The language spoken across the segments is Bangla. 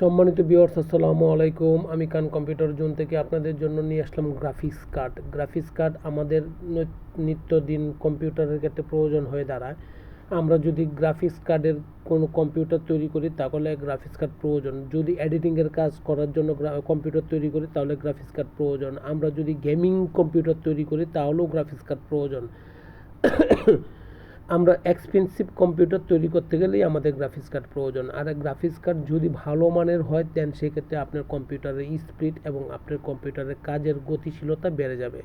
সম্মানিত ভিউয়ার্স, আসসালামু আলাইকুম। আমি কান কম্পিউটার জোন থেকে আপনাদের জন্য নিয়ে আসলাম গ্রাফিক্স কার্ড আমাদের নিত্যদিন কম্পিউটারের ক্ষেত্রে প্রয়োজন হয়ে দাঁড়ায়। আমরা যদি গ্রাফিক্স কার্ডের কোনো কম্পিউটার তৈরি করি তাহলে গ্রাফিক্স কার্ড প্রয়োজন। যদি এডিটিংয়ের কাজ করার জন্য কম্পিউটার তৈরি করি তাহলে গ্রাফিক্স কার্ড প্রয়োজন। আমরা যদি গেমিং কম্পিউটার তৈরি করি তাহলেও গ্রাফিক্স কার্ড প্রয়োজন। আমরা এক্সপেন্সিভ কম্পিউটার তৈরি করতে গেলেই আমাদের গ্রাফিক্স কার্ড প্রয়োজন। আর গ্রাফিক্স কার্ড যদি ভালো মানের হয় দেন সেক্ষেত্রে আপনার কম্পিউটারের স্পিড এবং আপনার কম্পিউটারের কাজের গতিশীলতা বেড়ে যাবে।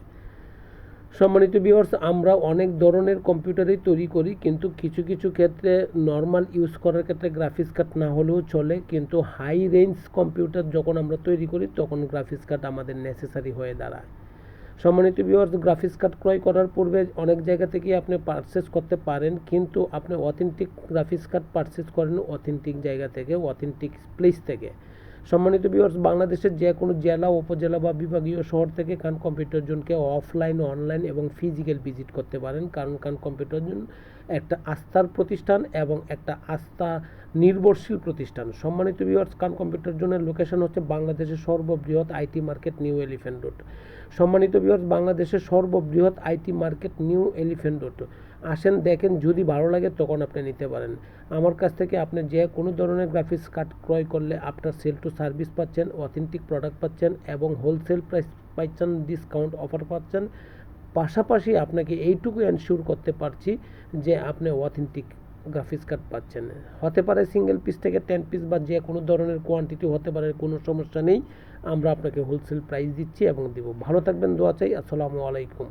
সম্মানিত ভিউয়ার্স, আমরা অনেক ধরনের কম্পিউটারই তৈরি করি, কিন্তু কিছু কিছু ক্ষেত্রে নর্মাল ইউজ করার ক্ষেত্রে গ্রাফিক্স কার্ড না হলেও চলে, কিন্তু হাই রেঞ্জ কম্পিউটার যখন আমরা তৈরি করি তখন গ্রাফিক্স কার্ড আমাদের নেসেসারি হয়ে দাঁড়ায়। সম্মানিত ভিউয়ার্স, গ্রাফিক্স কার্ড ক্রয় করার পূর্বে অনেক জায়গা থেকে আপনি পারচেস করতে পারেন, কিন্তু আপনি অথেন্টিক গ্রাফিক্স কার্ড পারচেস করেন অথেন্টিক জায়গা থেকে, অথেন্টিক প্লেস থেকে। সম্মানিত ভিউয়ার্স, বাংলাদেশের যে কোনো জেলা, উপজেলা বা বিভাগীয় শহর থেকে কান কম্পিউটার জোনকে অফলাইন, অনলাইন এবং ফিজিক্যাল ভিজিট করতে পারেন, কারণ কান কম্পিউটার জোন একটা আস্থার প্রতিষ্ঠান এবং একটা আস্থা নির্ভরশীল প্রতিষ্ঠান। সম্মানিত ভিউয়ার্স, কান কম্পিউটার জোনের লোকেশন হচ্ছে বাংলাদেশের সর্ববৃহৎ IT market new elephant road. সম্মানিত ভিউয়ার্স, বাংলাদেশের সর্ববৃহৎ IT market new elephant road. আসেন, দেখেন, যদি ভালো লাগে তখন আপনি নিতে পারেন। আমার কাছ থেকে আপনি যে কোনো ধরনের গ্রাফিক্স কার্ড ক্রয় করলে আপনার সেল টু সার্ভিস পাচ্ছেন, অথেন্টিক প্রোডাক্ট পাচ্ছেন এবং হোলসেল প্রাইস পাচ্ছেন, ডিসকাউন্ট অফার পাচ্ছেন। পাশাপাশি আপনাকে এইটুকু এনশিওর করতে পারছি যে আপনি অথেন্টিক গ্রাফিক্স কার্ড পাচ্ছেন। হতে পারে সিঙ্গেল পিস থেকে 10 পিস বা যে কোনো ধরনের কোয়ান্টিটি হতে পারে, কোনো সমস্যা নেই। আমরা আপনাকে হোলসেল প্রাইস দিচ্ছি এবং দেব। ভালো থাকবেন, দোয়া চাই। আসসালামু আলাইকুম।